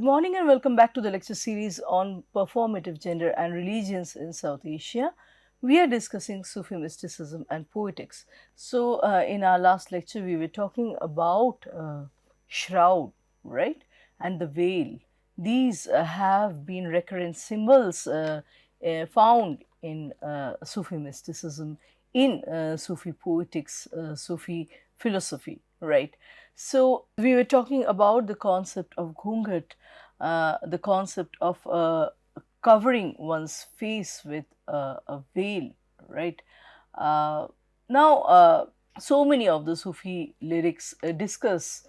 morning and welcome back to the lecture series on performative gender and religions in South Asia. We are discussing Sufi mysticism and poetics. So, in our last lecture, we were talking about shroud, right, and the veil. These have been recurrent symbols found in Sufi mysticism, in Sufi poetics, Sufi philosophy, right. So, we were talking about the concept of ghungat, the concept of covering one's face with a veil, right? Uh, now, so many of the Sufi lyrics discuss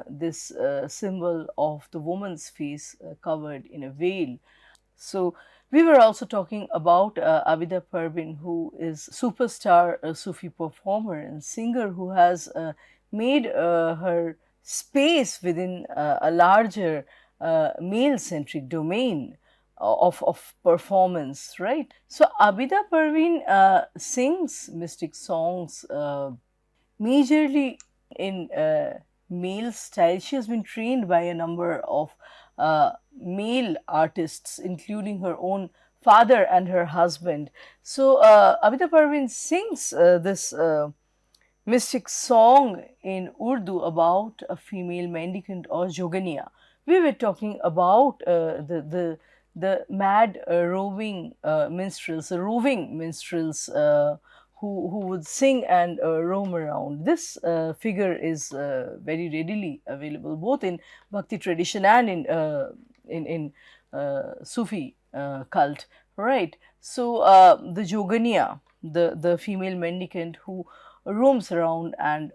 this symbol of the woman's face covered in a veil. So we were also talking about Abida Parvin, who is superstar Sufi performer and singer who has made her space within a larger male-centric domain of performance, right? So Abida Parvin sings mystic songs majorly in male style. She has been trained by a number of male artists, including her own father and her husband. So, Abida Parvin sings this mystic song in Urdu about a female mendicant or jogania. We were talking about the mad roving minstrels, the roving minstrels who would sing and roam around. This figure is very readily available both in Bhakti tradition and in Sufi cult, right? So the Jogania, the female mendicant who roams around and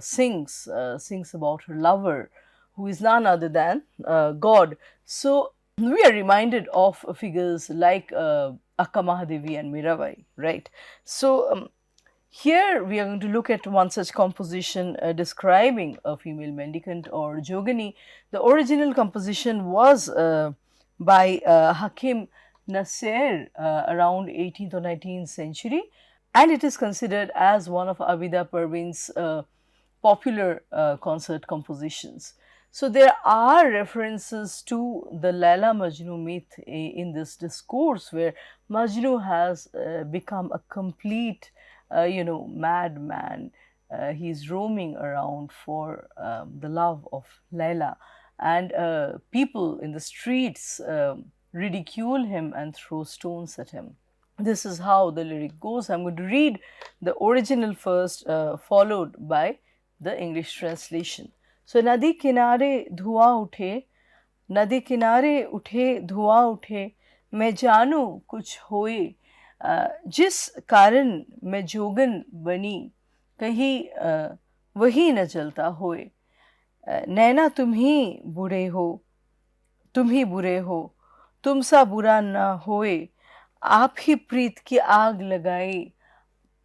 sings about her lover, who is none other than God. So we are reminded of figures like Akka Mahadevi and Mirabai, right? So here we are going to look at one such composition describing a female mendicant or jogani. The original composition was by Hakim Nasser around 18th or 19th century, and it is considered as one of Abida Parvin's popular concert compositions. So there are references to the Laila Majnu myth in this discourse, where Majnu has become a complete, madman. He's roaming around for the love of Laila, and people in the streets ridicule him and throw stones at him. This is how the lyric goes. I'm going to read the original first, followed by the English translation. So, Nadi kinare धुआं उठे, नदी किनारे उठे धुआं उठे, मैं जानू कुछ होए, जिस कारण मैं जोगन बनी, कहीं वही न चलता होए, नैना तुम ही बुरे हो, तुम ही बुरे हो, तुम सा बुरा ना होए, आप ही प्रीत की आग लगाई,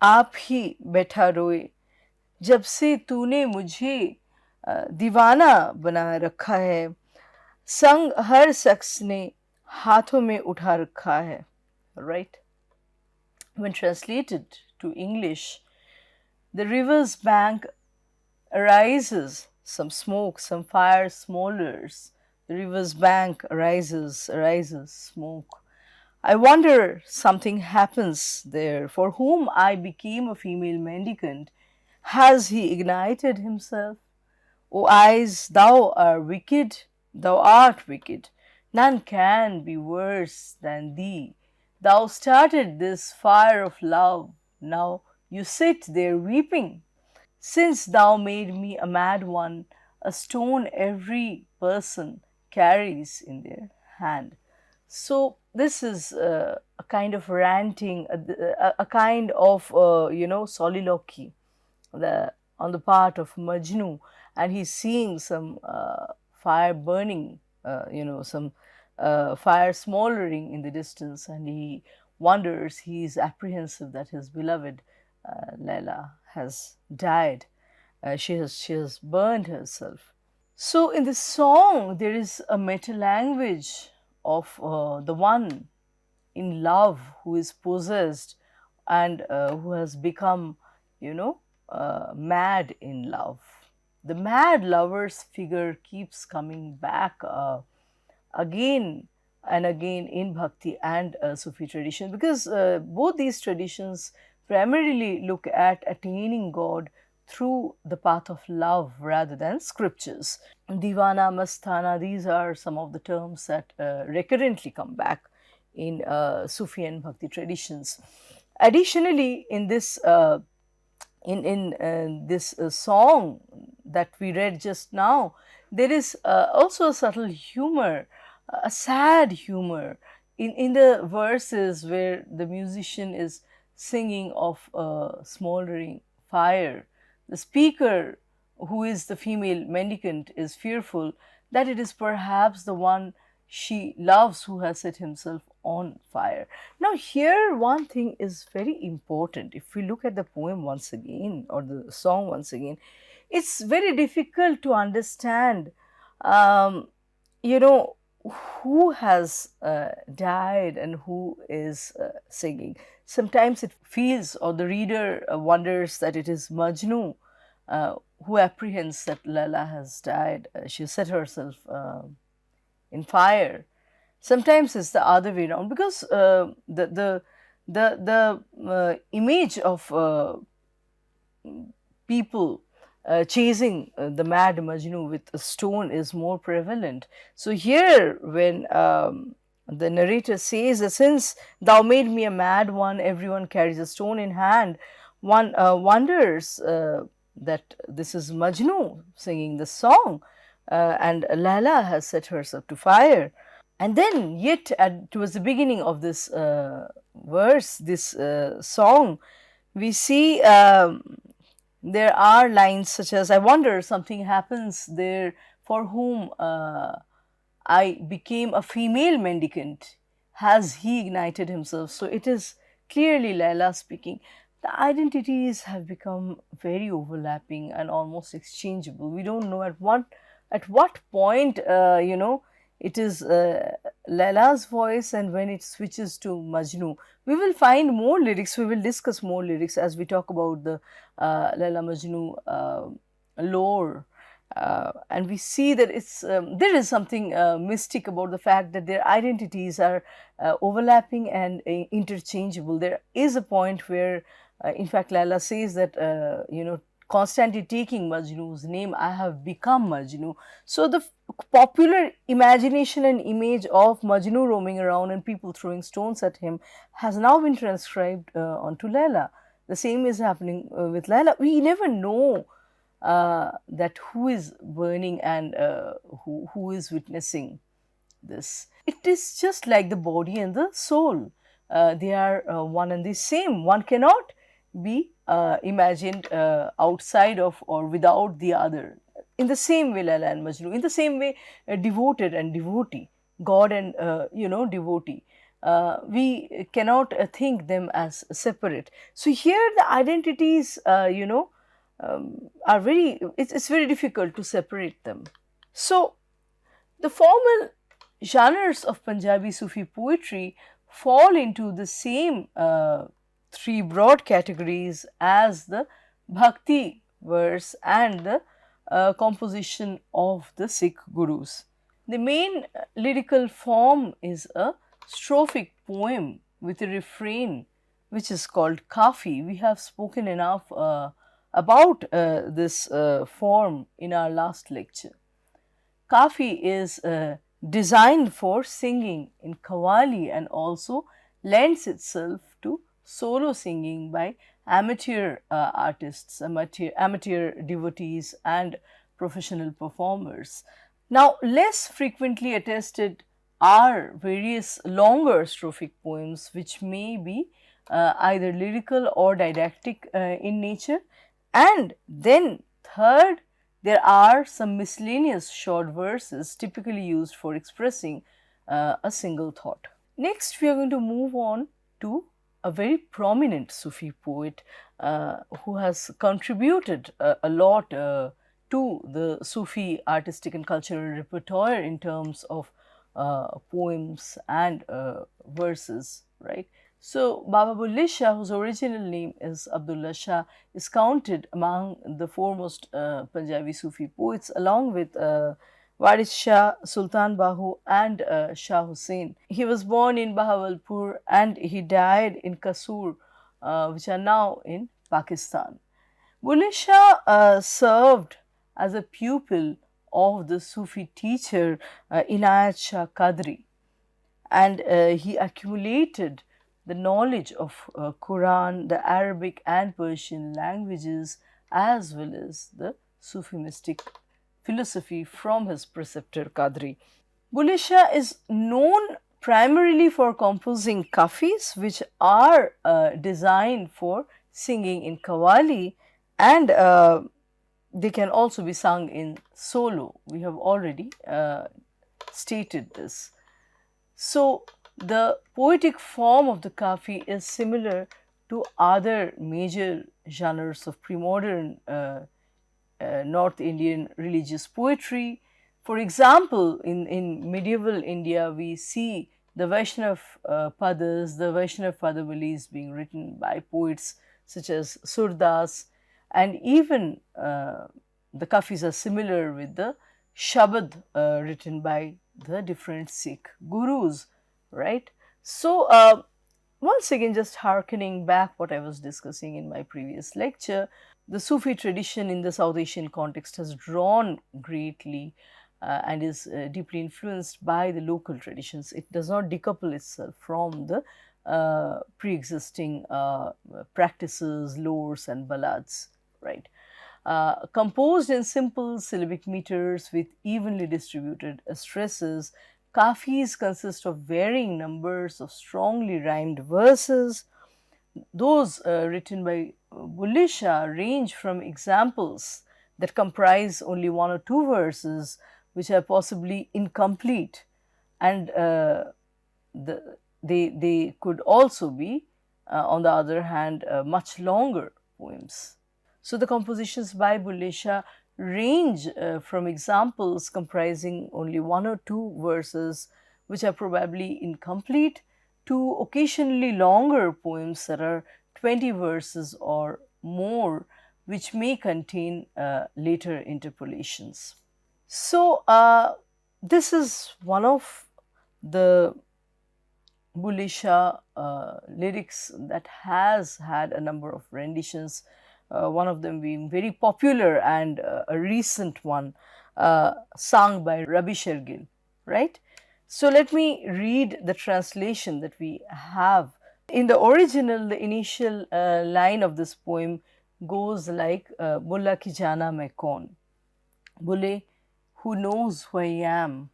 आप ही बैठा रोए, जब से तूने मुझे दीवाना बना रखा है, संग हर शख्स ने हाथों में उठा रखा है, right? When translated to English, the river's bank arises, some smoke, some fire smolders. The river's bank arises, smoke. I wonder something happens there. For whom I became a female mendicant, has he ignited himself? O eyes, thou art wicked, thou art wicked. None can be worse than thee. Thou started this fire of love, now you sit there weeping. Since thou made me a mad one, a stone every person carries in their hand. So this is a kind of ranting, a kind of soliloquy on the part of Majnu, and he's seeing some fire burning, some fire smoldering in the distance, and he wonders, he is apprehensive that his beloved Laila has died. She has burned herself. So in this song, there is a meta language of the one in love who is possessed and who has become, mad in love. The mad lover's figure keeps coming back again and again in Bhakti and Sufi tradition, because both these traditions primarily look at attaining God through the path of love rather than scriptures. Divana, Mastana, these are some of the terms that recurrently come back in Sufi and Bhakti traditions. Additionally, in this song that we read just now, there is also a subtle humor, a sad humor in the verses where the musician is singing of a smoldering fire. The speaker, who is the female mendicant, is fearful that it is perhaps the one she loves who has set himself on fire. Now, here one thing is very important. If we look at the poem once again, or the song once again, it's very difficult to understand, um, you know, who has died and who is singing. Sometimes it feels, or the reader wonders, that it is Majnu uh, who apprehends that Lala has died. She set herself in fire. Sometimes it's the other way around, because the image of people chasing the mad Majnu with a stone is more prevalent. So here, when the narrator says that since thou made me a mad one, everyone carries a stone in hand, one wonders that this is Majnu singing the song, and Lala has set herself to fire. And then, yet, towards the beginning of this verse, this song, we see there are lines such as, I wonder something happens there for whom I became a female mendicant. Has he ignited himself? So it is clearly Laila speaking. The identities have become very overlapping and almost exchangeable. We don't know at what point it is Laila's voice and when it switches to Majnu. We will find more lyrics. We will discuss more lyrics as we talk about the Laila Majnu lore. And we see that there is something mystic about the fact that their identities are overlapping and interchangeable. There is a point where, in fact, Laila says that constantly taking Majnu's name, I have become Majnu. So the popular imagination and image of Majnu roaming around and people throwing stones at him has now been transcribed onto Laila. The same is happening with Laila. We never know that who is burning and who is witnessing this. It is just like the body and the soul. They are one and the same. One cannot be imagined outside of or without the other. In the same way, Laila and Majnu, in the same way, devoted and devotee, God and devotee. We cannot think them as separate. So here the identities, are very. It's very difficult to separate them. So the formal genres of Punjabi Sufi poetry fall into the same three broad categories as the Bhakti verse and the composition of the Sikh gurus. The main lyrical form is a strophic poem with a refrain which is called kafi. We have spoken enough about this form in our last lecture. Kafi is designed for singing in qawwali and also lends itself to solo singing by amateur artists, amateur devotees, and professional performers. Now, less frequently attested are various longer strophic poems which may be either lyrical or didactic in nature. And then, third, there are some miscellaneous short verses typically used for expressing a single thought. Next, we are going to move on to a very prominent Sufi poet who has contributed a lot to the Sufi artistic and cultural repertoire in terms of poems and verses, right? So, Baba Bulleh Shah, whose original name is Abdullah Shah, is counted among the foremost Punjabi Sufi poets, along with Waris Shah, Sultan Bahu, and Shah Hussain. He was born in Bahawalpur and he died in Kasur, which are now in Pakistan. Bulleh Shah served as a pupil of the Sufi teacher Inayat Shah Qadri, and he accumulated the knowledge of Quran, the Arabic and Persian languages, as well as the Sufi mystic philosophy from his preceptor Qadri. Bulleh Shah is known primarily for composing kafis, which are designed for singing in qawwali, and they can also be sung in solo. We have already stated this. So, the poetic form of the kafi is similar to other major genres of pre-modern North Indian religious poetry. For example, in medieval India, we see the Vaishnav Padas, the Vaishnav Padavalis being written by poets such as Surdas, and even the kafis are similar with the Shabad written by the different Sikh gurus, right? So, once again, just hearkening back what I was discussing in my previous lecture, the Sufi tradition in the South Asian context has drawn greatly and is deeply influenced by the local traditions. It does not decouple itself from the pre-existing practices, lores and ballads, right? Composed in simple syllabic meters with evenly distributed stresses, kafis consist of varying numbers of strongly rhymed verses. Those written by Bulleh Shah range from examples that comprise only one or two verses, which are possibly incomplete, and they could also be, on the other hand, much longer poems. So, the compositions by Bulleh Shah range from examples comprising only one or two verses, which are probably incomplete, to occasionally longer poems that are 20 verses or more, which may contain later interpolations. So, this is one of the Bulleh Shah lyrics that has had a number of renditions, one of them being very popular and a recent one sung by Rabi Shergill, right? So, let me read the translation that we have. In the original, the initial line of this poem goes like Bulla ki jana main kaun, Bulleh, who knows who I am,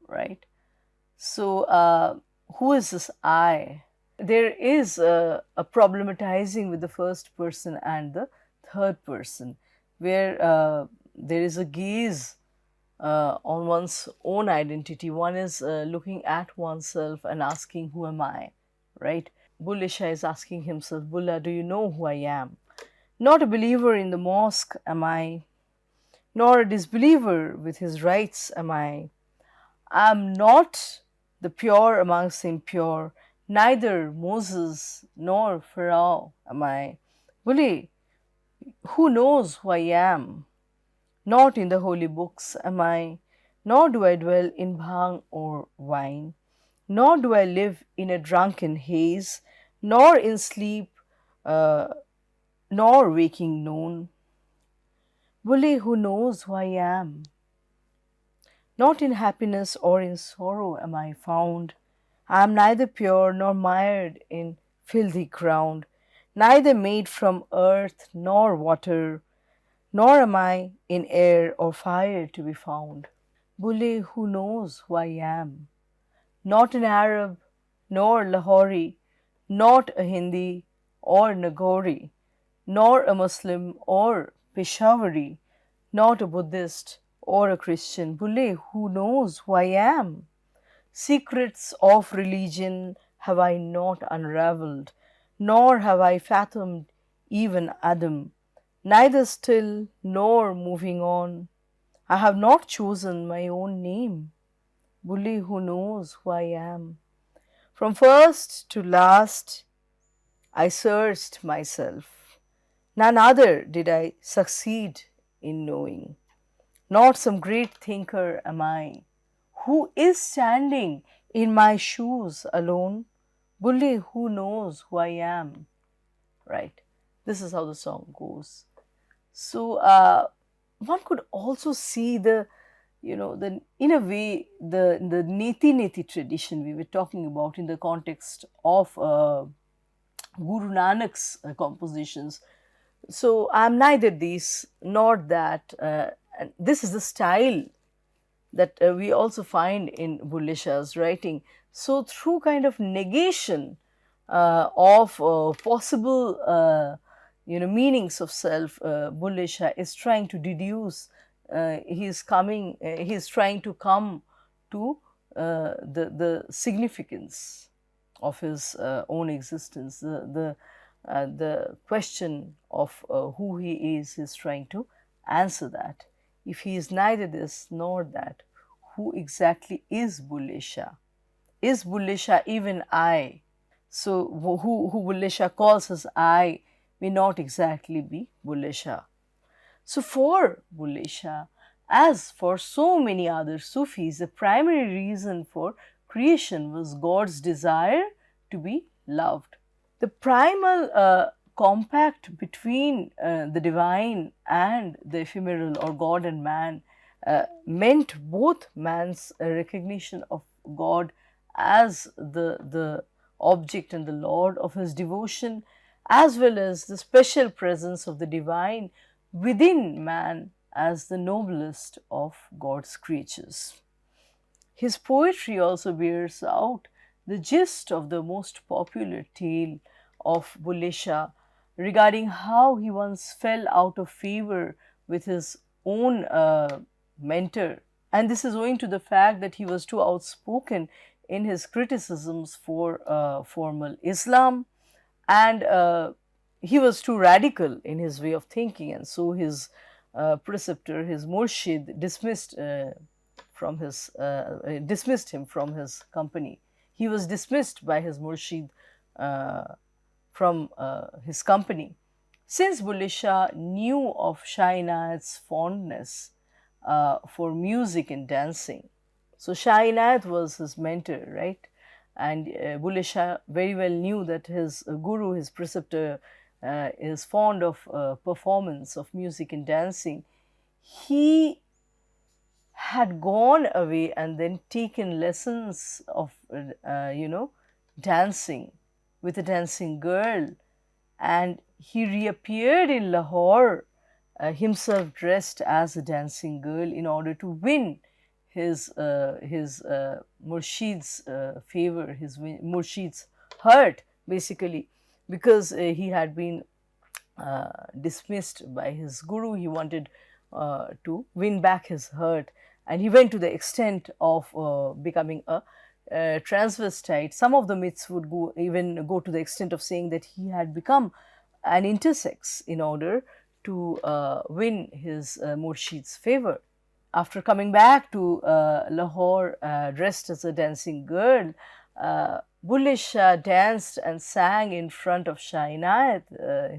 right? So, who is this I? There is a problematizing with the first person and the third person, where there is a gaze on one's own identity. One is looking at oneself and asking, who am I, right? Bulleh Shah is asking himself, Bulla, do you know who I am? Not a believer in the mosque am I, nor a disbeliever with his rites am I. I am not the pure amongst the impure, neither Moses nor Pharaoh am I. Bulleh, who knows who I am? Not in the holy books am I, nor do I dwell in bhang or wine, nor do I live in a drunken haze, nor in sleep, uh, nor waking noon. Bulleh, who knows who I am? Not in happiness or in sorrow am I found. I am neither pure nor mired in filthy ground, neither made from earth nor water, nor am I in air or fire to be found. Bulleh, who knows who I am? Not an Arab, nor Lahori, not a Hindi or Nagori, nor a Muslim or Peshawari, not a Buddhist or a Christian. Bulleh, who knows who I am? Secrets of religion have I not unraveled, nor have I fathomed even Adam, neither still nor moving on. I have not chosen my own name. Bulleh, who knows who I am? From first to last, I searched myself. None other did I succeed in knowing. Not some great thinker am I, who is standing in my shoes alone. Bulleh, who knows who I am? Right. This is how the song goes. So one could also see the, the in a way the Neti tradition we were talking about in the context of Guru Nanak's compositions. So I'm neither this nor that. And this is the style that we also find in Bulleh Shah's writing. So through kind of negation of possible meanings of self, Bulleh Shah is trying to deduce. He's trying to come to the significance of his own existence. The question of who he is trying to answer that. If he is neither this nor that, who exactly is Bulleh Shah? Is Bulleh Shah even I? So who Bulleh Shah calls as I may not exactly be Bulleh Shah. So for Bulleh Shah, as for so many other Sufis, the primary reason for creation was God's desire to be loved. The primal compact between the divine and the ephemeral, or God and man, meant both man's recognition of God as the object and the Lord of his devotion, as well as the special presence of the divine within man as the noblest of God's creatures. His poetry also bears out the gist of the most popular tale of Bulleh Shah regarding how he once fell out of favor with his own mentor. And this is owing to the fact that he was too outspoken in his criticisms for formal Islam, and he was too radical in his way of thinking, and so his preceptor, his murshid, dismissed him from his company. He was dismissed by his murshid from his company. Since Bulleh Shah knew of Shah Inayat's fondness for music and dancing, so Shah Inayat was his mentor, right? And Bulleh Shah very well knew that his guru, his preceptor, is fond of performance of music and dancing. He had gone away and then taken lessons of, dancing with a dancing girl, and he reappeared in Lahore, himself dressed as a dancing girl, in order to win his murshid's favor, his murshid's heart, basically, because he had been dismissed by his guru. He wanted to win back his heart, and he went to the extent of becoming a transvestite. Some of the myths would even go to the extent of saying that he had become an intersex in order to win his murshid's favor. After coming back to Lahore dressed as a dancing girl, Bulleh Shah danced and sang in front of Shah Inayat,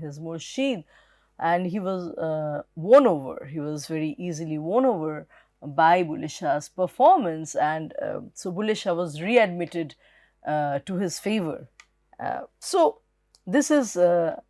his murshid, and he was won over. He was very easily won over by Bulleh Shah's performance, and so Bulleh Shah was readmitted to his favor. So this is a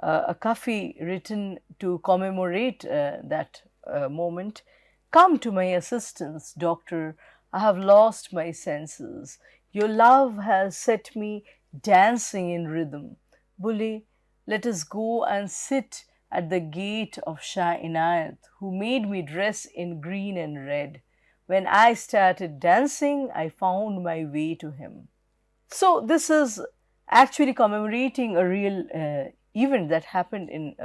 kafi written to commemorate that moment. Come to my assistance, doctor, I have lost my senses. Your love has set me dancing in rhythm. Bulleh, let us go and sit at the gate of Shah Inayat, who made me dress in green and red. When I started dancing, I found my way to him. So this is actually commemorating a real event that happened in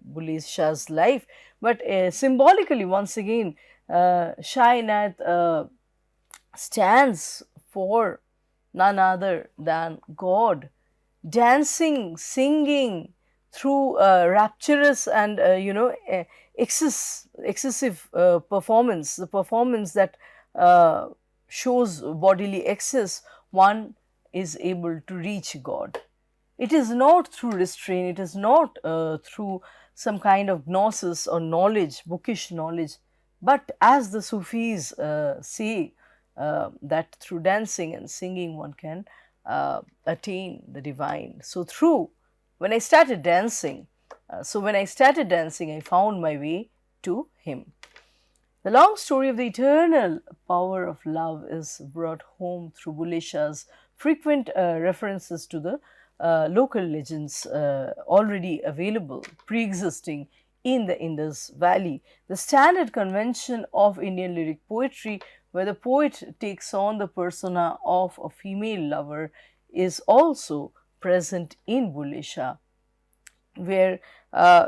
Bulleh Shah's life, but symbolically, once again, Shah Inayat stands for none other than God, dancing, singing through rapturous and excessive performance, the performance that shows bodily excess. One is able to reach God. It is not through restraint, it is not through some kind of gnosis or knowledge, bookish knowledge. But as the Sufis say, that through dancing and singing one can attain the divine. So through when I started dancing, I found my way to him. The long story of the eternal power of love is brought home through Bulleh Shah's frequent references to the local legends already available, pre existing in the Indus Valley. The standard convention of Indian lyric poetry, where the poet takes on the persona of a female lover, is also present in Bulleh Shah, where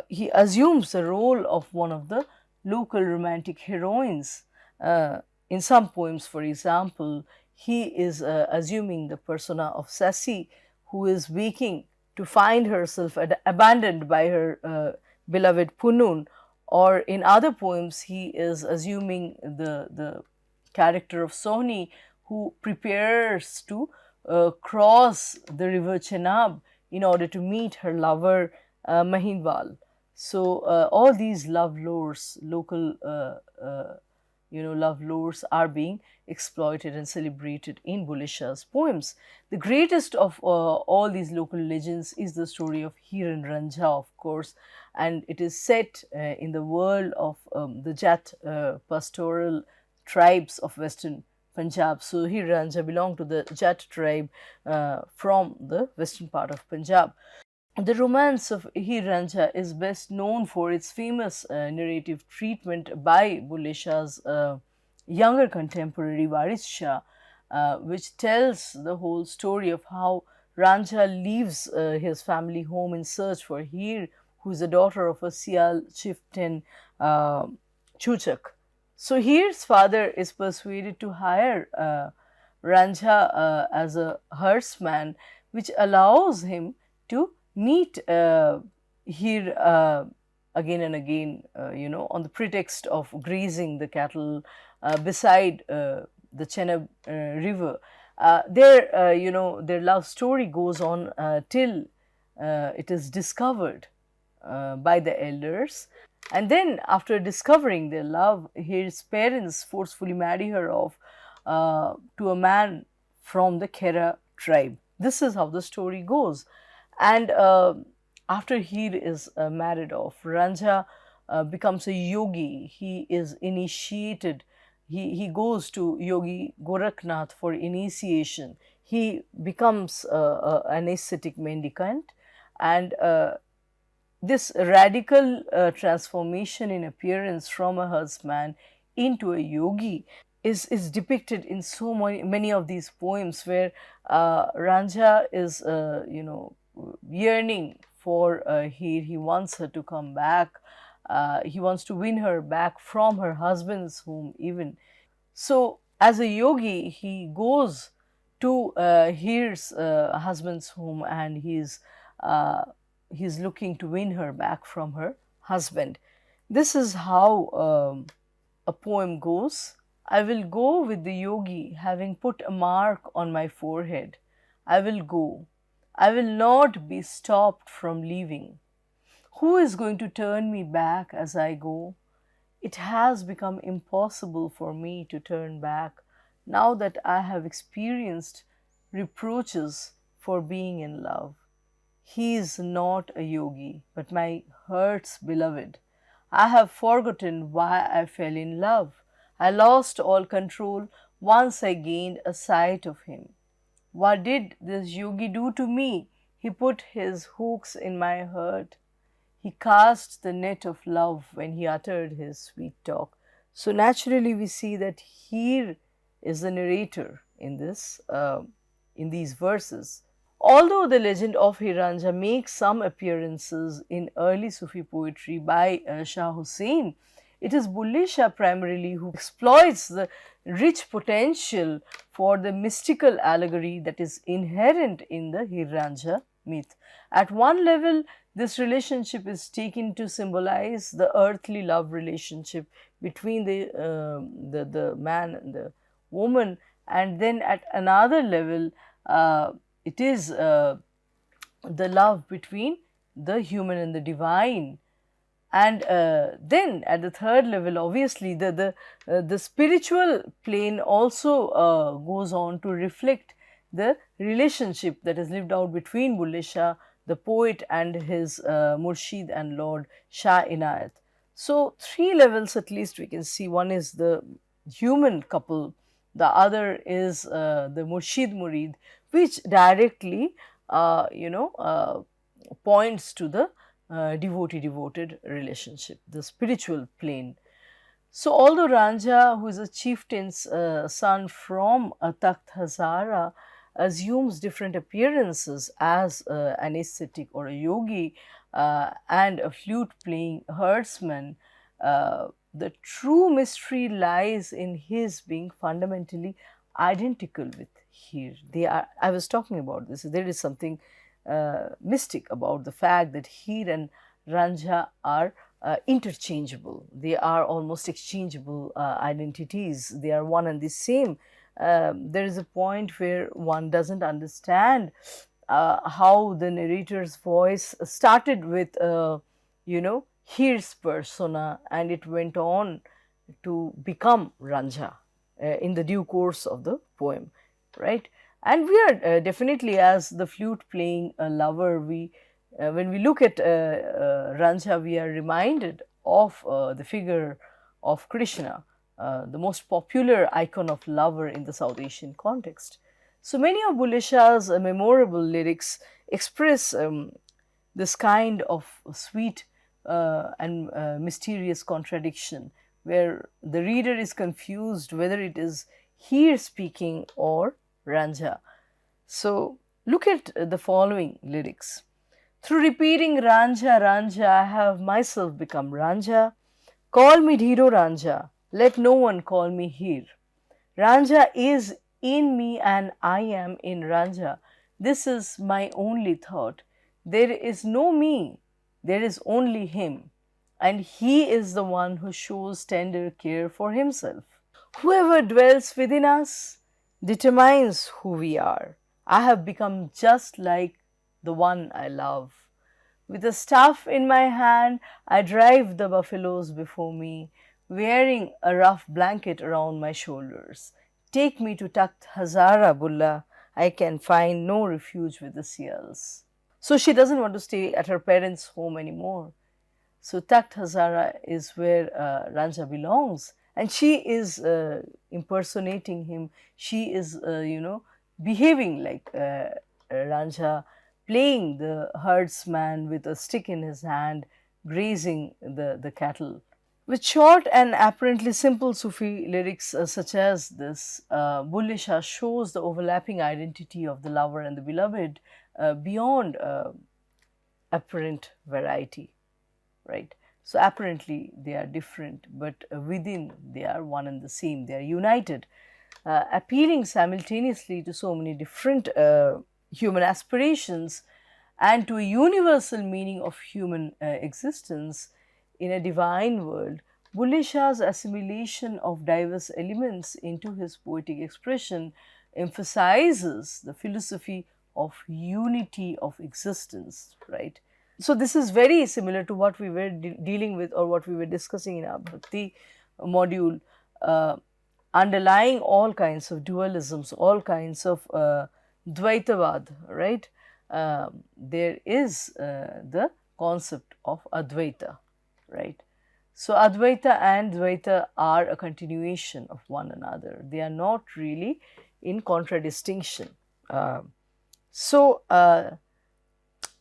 he assumes the role of one of the local romantic heroines. In some poems, for example, he is assuming the persona of Sassi, who is waking to find herself abandoned by her beloved Punun, or in other poems, he is assuming the character of Sohni, who prepares to cross the river Chenab in order to meet her lover Mahinwal. So all these love lores, local love lores, are being exploited and celebrated in Bulleh Shah's poems. The greatest of all these local legends is the story of Hir and Ranjha, of course, and it is set in the world of the Jat pastoral tribes of western Punjab. So Hir Ranjha belong to the Jat tribe from the western part of Punjab. The romance of Hir Ranjha is best known for its famous narrative treatment by Bulleh Shah's younger contemporary Waris Shah, which tells the whole story of how Ranjha leaves his family home in search for Hir, who is the daughter of a Sial chieftain, Chuchak. So Hir's father is persuaded to hire Ranjha as a herdsman, which allows him to meet Hir again and again, on the pretext of grazing the cattle beside the Chenab river. Their love story goes on till it is discovered by the elders. And then, after discovering their love, his parents forcefully marry her off to a man from the Khera tribe. This is how the story goes. And after Hir is married off, Ranjha becomes a yogi. He is initiated. He goes to Yogi Gorakhnath for initiation. He becomes an ascetic mendicant, and this radical transformation in appearance from a herdsman into a yogi is depicted in so many of these poems, where Ranjha is yearning for Hir. He wants her to come back. He wants to win her back from her husband's home even. So as a yogi, he goes to Hir's husband's home, and he's looking to win her back from her husband. This is how a poem goes. I will go with the yogi, having put a mark on my forehead. I will go. I will not be stopped from leaving. Who is going to turn me back as I go? It has become impossible for me to turn back now that I have experienced reproaches for being in love. He is not a yogi, but my heart's beloved. I have forgotten why I fell in love. I lost all control once I gained a sight of him. What did this yogi do to me? He put his hooks in my heart. He cast the net of love when he uttered his sweet talk. So naturally we see that Hir is the narrator in these verses. Although the legend of Hir Ranjha makes some appearances in early Sufi poetry by Shah Hussain, it is Bulleh Shah primarily who exploits the rich potential for the mystical allegory that is inherent in the Hir Ranjha myth. At one level, this relationship is taken to symbolize the earthly love relationship between the man and the woman, and then at another level, it is the love between the human and the divine. And then at the third level, obviously, the spiritual plane also goes on to reflect the relationship that is lived out between Bulleh Shah, the poet, and his Murshid and Lord Shah Inayat. So, three levels at least we can see. One is the human couple, the other is the Murshid Murid, which directly, points to the devotee devoted relationship, the spiritual plane. So, although Ranja, who is a chieftain's son from Takht Hazara, assumes different appearances as an ascetic or a yogi and a flute playing herdsman, the true mystery lies in his being fundamentally identical with Hir. They are. I was talking about this. There is something mystic about the fact that Hir and Ranja are interchangeable. They are almost exchangeable identities. They are one and the same. There is a point where one doesn't understand how the narrator's voice started with, Hir's persona, and it went on to become Ranja in the due course of the poem, right? And we are definitely, as the flute playing lover, we when we look at Ranja, we are reminded of the figure of Krishna, the most popular icon of lover in the South Asian context. So many of Bulleh Shah's memorable lyrics express this kind of sweet and mysterious contradiction, where the reader is confused whether it is Hir speaking or Ranja. So look at the following lyrics. Through repeating Ranja, Ranja, I have myself become Ranja. Call me Dhiro Ranja, let no one call me Hir. Ranja is in me and I am in Ranja. This is my only thought. There is no me, there is only him. And he is the one who shows tender care for himself. Whoever dwells within us determines who we are. I have become just like the one I love. With a staff in my hand, I drive the buffaloes before me, wearing a rough blanket around my shoulders. Take me to Takht Hazara, Bulla. I can find no refuge with the seals. So she doesn't want to stay at her parents' home anymore. So Takht Hazara is where Ranja belongs, and she is impersonating him. She is, behaving like Ranja, playing the herdsman with a stick in his hand, grazing the cattle. With short and apparently simple Sufi lyrics such as this, Bulleh Shah shows the overlapping identity of the lover and the beloved beyond apparent variety, right? So apparently they are different, but within they are one and the same. They are united, appealing simultaneously to so many different human aspirations and to a universal meaning of human existence in a divine world. Bulleh Shah's assimilation of diverse elements into his poetic expression emphasizes the philosophy of unity of existence, right? So this is very similar to what we were dealing with, or what we were discussing in our Bhakti module, underlying all kinds of dualisms, all kinds of Dvaitavad, right? There is the concept of Advaita, right? So Advaita and Dvaita are a continuation of one another. They are not really in contradistinction.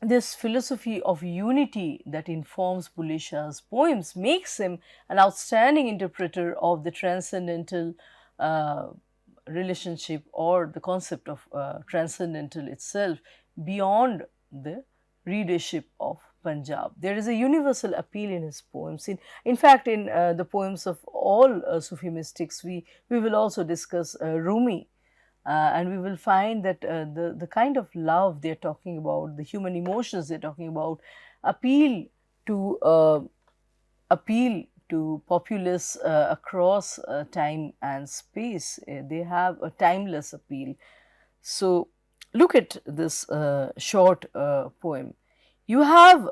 This philosophy of unity that informs Bulleh Shah's poems makes him an outstanding interpreter of the transcendental relationship, or the concept of transcendental itself, beyond the readership of Punjab. There is a universal appeal in his poems. In fact, in the poems of all Sufi mystics, we will also discuss Rumi. And we will find that the kind of love they are talking about, the human emotions they are talking about, appeal to populace across time and space. They have a timeless appeal. So look at this short poem. You have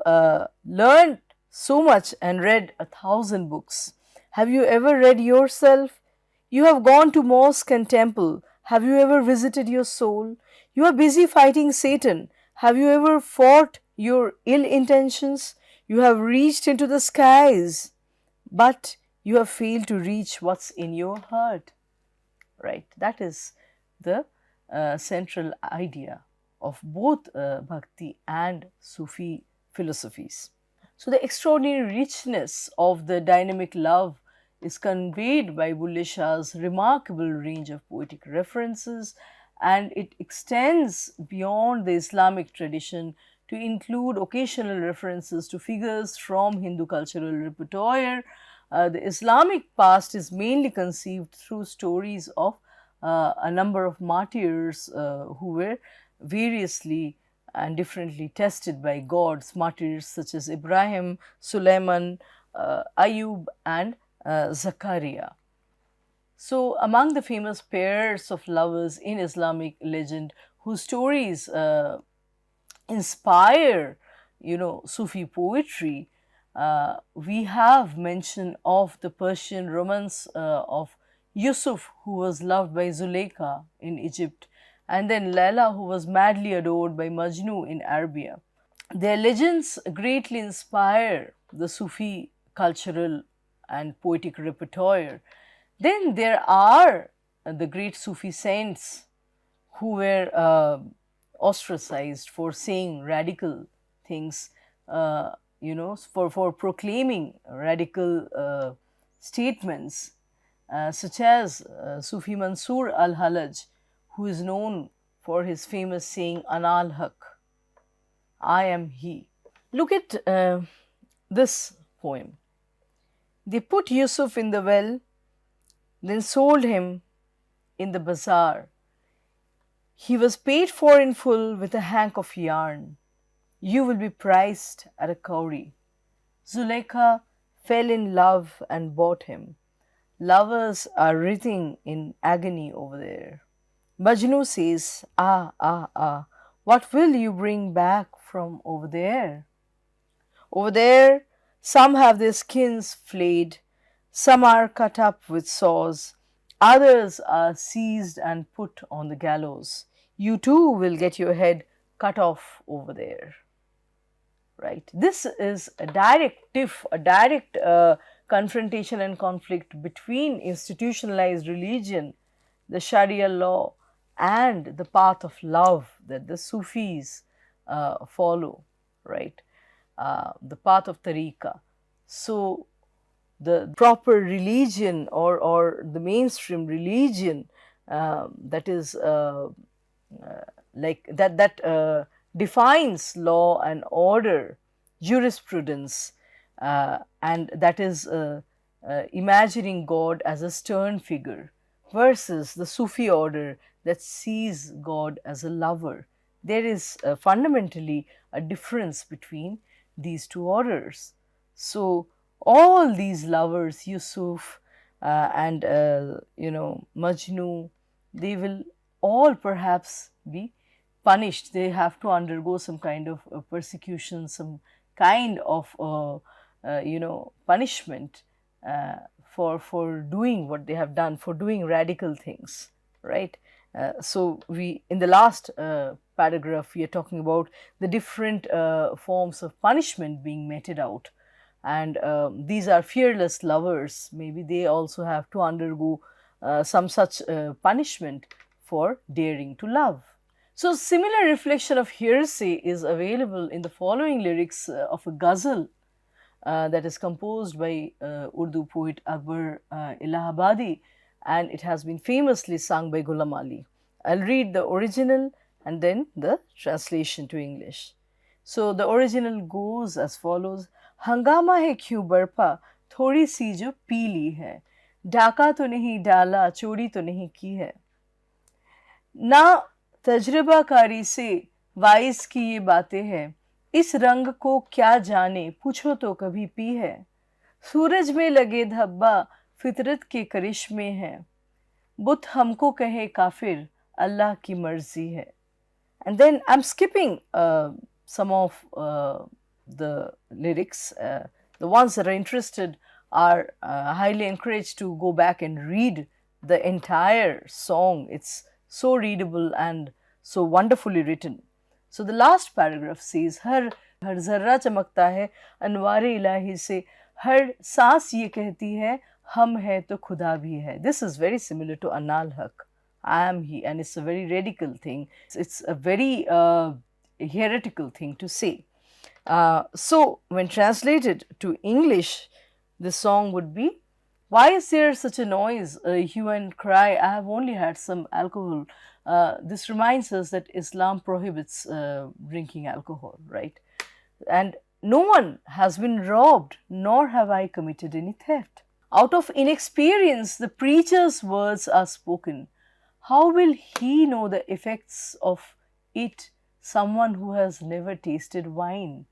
learned so much and read 1,000 books. Have you ever read yourself? You have gone to mosque and temple. Have you ever visited your soul? You are busy fighting Satan. Have you ever fought your ill intentions? You have reached into the skies, but you have failed to reach what's in your heart. Right? That is the central idea of both Bhakti and Sufi philosophies. So, the extraordinary richness of the dynamic love is conveyed by Bulleh Shah's remarkable range of poetic references, and it extends beyond the Islamic tradition to include occasional references to figures from Hindu cultural repertoire. The Islamic past is mainly conceived through stories of a number of martyrs who were variously and differently tested by gods, martyrs such as Ibrahim, Sulaiman, Ayub, and Zakaria. So, among the famous pairs of lovers in Islamic legend whose stories inspire, Sufi poetry, we have mention of the Persian romance of Yusuf, who was loved by Zuleika in Egypt, and then Laila, who was madly adored by Majnu in Arabia. Their legends greatly inspire the Sufi cultural and poetic repertoire. Then there are the great Sufi saints who were ostracized for saying radical things, for proclaiming radical statements, such as Sufi Mansur al Halaj, who is known for his famous saying, Anal Haq, I am he. Look at this poem. They put Yusuf in the well, then sold him in the bazaar. He was paid for in full with a hank of yarn. You will be priced at a cowrie. Zuleika fell in love and bought him. Lovers are writhing in agony over there. Majnu says, ah, ah, ah, what will you bring back from over there? Over there, some have their skins flayed, some are cut up with saws, others are seized and put on the gallows. You too will get your head cut off over there. Right? This is a direct confrontation and conflict between institutionalized religion, the Sharia law, and the path of love that the Sufis follow, right? The path of tariqa. So, the proper religion or the mainstream religion that is like that defines law and order, jurisprudence, and that is imagining God as a stern figure, versus the Sufi order that sees God as a lover. There is fundamentally a difference between these two orders. So, all these lovers, Yusuf and Majnu, they will all perhaps be punished. They have to undergo some kind of persecution, some kind of punishment for doing what they have done, for doing radical things, right? So we, in the last paragraph, we are talking about the different forms of punishment being meted out, and these are fearless lovers. Maybe they also have to undergo some such punishment for daring to love. So, similar reflection of hearsay is available in the following lyrics of a ghazal that is composed by Urdu poet Akbar Allahabadi, and it has been famously sung by Ghulam Ali. I'll read the original and then the translation to English. So, the original goes as follows: हंगामा है क्यों बरपा थोड़ी सी जो P ली है, डाका तो नहीं डाला चोरी तो नहीं की है, ना तजर्बाकारी से वाइस की ये बातें हैं, इस रंग को क्या जाने पूछो तो कभी पी है, सूरज में लगे धब्बा फितरत के करिश्मे हैं, बुत हमको कहे काफिर अल्लाह की मर्जी है. And then I'm skipping some of the lyrics The ones that are interested are highly encouraged to go back and read the entire song. It's so readable and so wonderfully written. So the last paragraph says, हर जर्रा चमकता है अनवारे इलाही से, हर सांस ये कहती है हम है तो खुदा भी है. This is very similar to Anal Haq, I am he, and it's a very radical thing. It's a very heretical thing to say. So, when translated to English, the song would be, why is there such a noise, a hue and cry? I have only had some alcohol. This reminds us that Islam prohibits drinking alcohol, right? And no one has been robbed, nor have I committed any theft. Out of inexperience, the preacher's words are spoken. How will he know the effects of it, someone who has never tasted wine?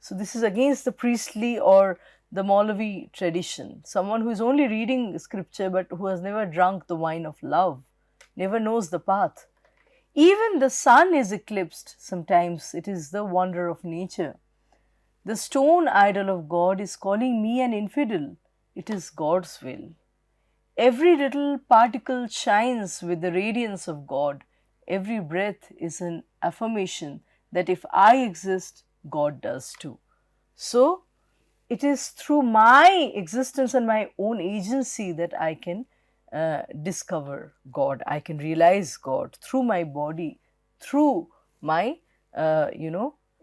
So, this is against the priestly or the Maulavi tradition. Someone who is only reading scripture but who has never drunk the wine of love, never knows the path. Even the sun is eclipsed. Sometimes it is the wonder of nature. The stone idol of God is calling me an infidel. It is God's will. Every little particle shines with the radiance of God. Every breath is an affirmation that if I exist, God does too. So, it is through my existence and my own agency that I can discover God. I can realize God through my body, through my,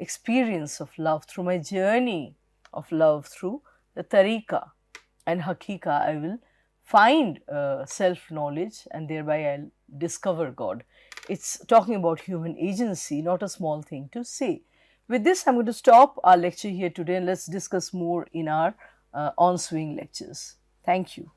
experience of love, through my journey of love, through the tariqa and hakika. I will find self-knowledge and thereby I'll discover God. It's talking about human agency, not a small thing to say. With this, I'm going to stop our lecture here today and let's discuss more in our ensuing lectures. Thank you.